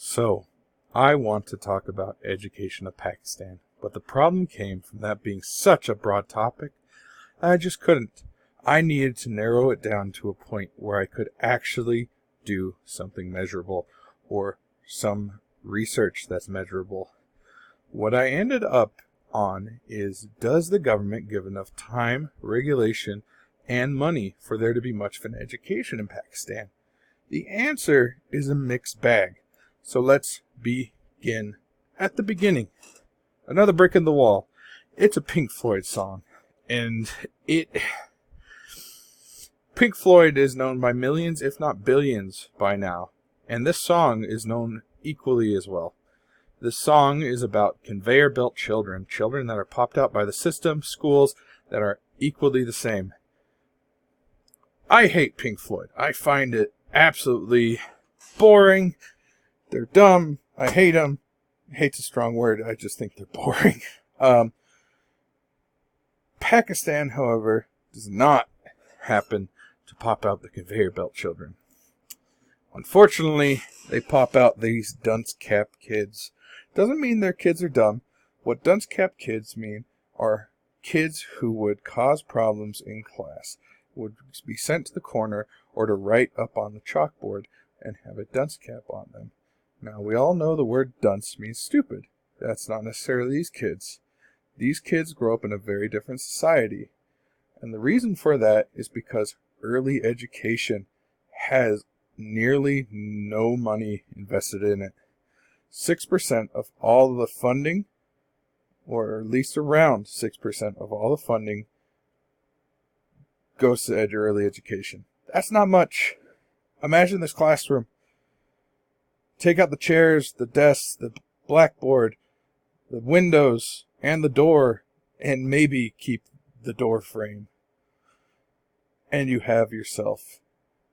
So, I want to talk about education of Pakistan, but the problem came from that being such a broad topic, I just couldn't. I needed to narrow it down to a point where I could actually do something measurable, or some research that's measurable. What I ended up on is, does the government give enough time, regulation, and money for there to be much of an education in Pakistan? The answer is a mixed bag. So let's begin at the beginning. Another Brick in the Wall. It's a Pink Floyd song. And Pink Floyd is known by millions, if not billions, by now. And this song is known equally as well. This song is about conveyor belt children. Children that are popped out by the system. Schools that are equally the same. I hate Pink Floyd. I find it absolutely boring. They're dumb. I hate them. Hate's a strong word. I just think they're boring. Pakistan, however, does not happen to pop out the conveyor belt children. Unfortunately, they pop out these dunce-cap kids. Doesn't mean their kids are dumb. What dunce-cap kids mean are kids who would cause problems in class, would be sent to the corner or to write up on the chalkboard and have a dunce cap on them. Now, we all know the word dunce means stupid. That's not necessarily these kids. These kids grow up in a very different society. And the reason for that is because early education has nearly no money invested in it. 6% of all the funding, or at least around 6% of all the funding, goes to early education. That's not much. Imagine this classroom. Take out the chairs, the desks, the blackboard, the windows, and the door, and maybe keep the door frame. And you have yourself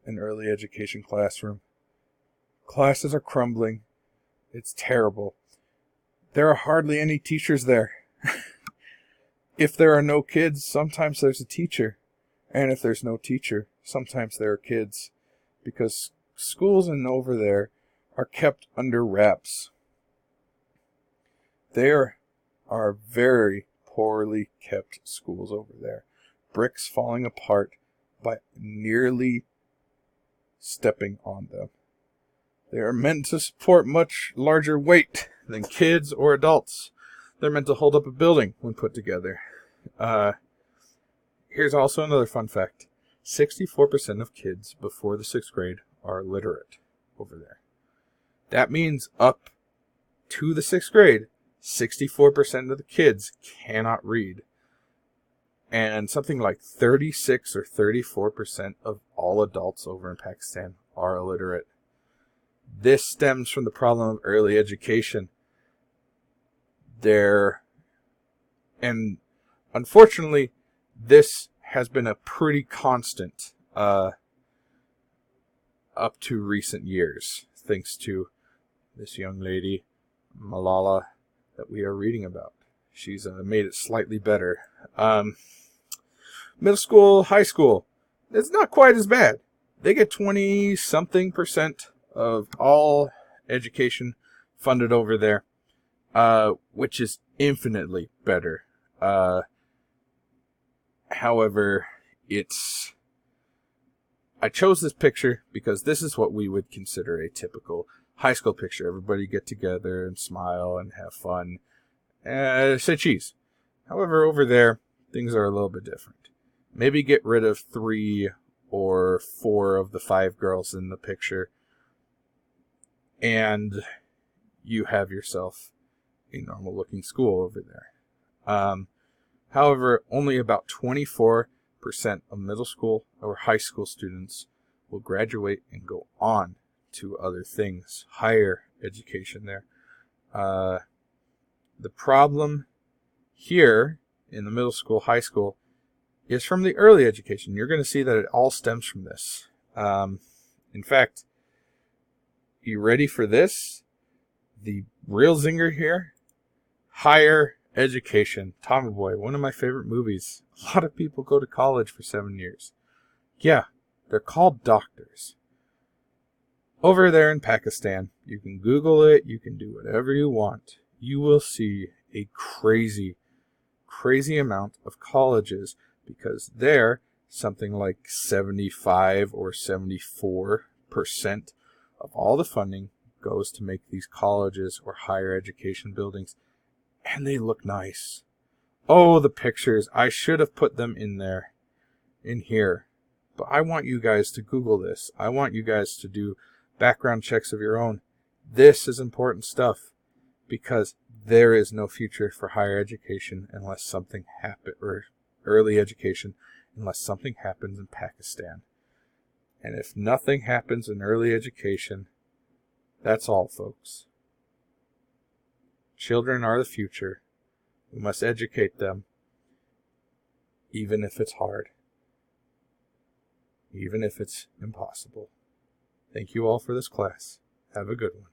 an early education classroom. Classes are crumbling. It's terrible. There are hardly any teachers there. If there are no kids, sometimes there's a teacher. And if there's no teacher, sometimes there are kids. Because schools and over there are kept under wraps. There are very poorly kept schools over there. Bricks falling apart by nearly stepping on them. They are meant to support much larger weight than kids or adults. They're meant to hold up a building when put together. Here's also another fun fact. 64% of kids before the 6th grade are illiterate over there. That means up to the 6th grade, 64% of the kids cannot read. And something like 36 or 34% of all adults over in Pakistan are illiterate. This stems from the problem of early education. And unfortunately, this has been a pretty constant up to recent years, thanks to this young lady, Malala, that we are reading about. She's made it slightly better. Middle school, high school, it's not quite as bad. They get 20-something% of all education funded over there, which is infinitely better. However, I chose this picture because this is what we would consider a typical high school picture. Everybody get together and smile and have fun. Say cheese. However, over there, things are a little bit different. Maybe get rid of 3 or 4 of the 5 girls in the picture, and you have yourself a normal looking school over there. However, only about 24% of middle school or high school students will graduate and go on to other things, higher education there. The problem here in the middle school, high school, is from the early education. You're going to see that it all stems from this. In fact, you ready for this? The real zinger here? Higher education. Tommy Boy, one of my favorite movies. A lot of people go to college for 7 years. Yeah, they're called doctors. Over there in Pakistan, you can Google it, you can do whatever you want. You will see a crazy amount of colleges, because there, something like 75 or 74% of all the funding goes to make these colleges or higher education buildings, and they look nice. Oh, the pictures. I should have put them in here. But I want you guys to Google this. I want you guys to do background checks of your own. This is important stuff, because there is no future for higher education unless something happens, or early education, unless something happens in Pakistan. And if nothing happens in early education, that's all, folks. Children are the future. We must educate them, even if it's hard, even if it's impossible. Thank you all for this class. Have a good one.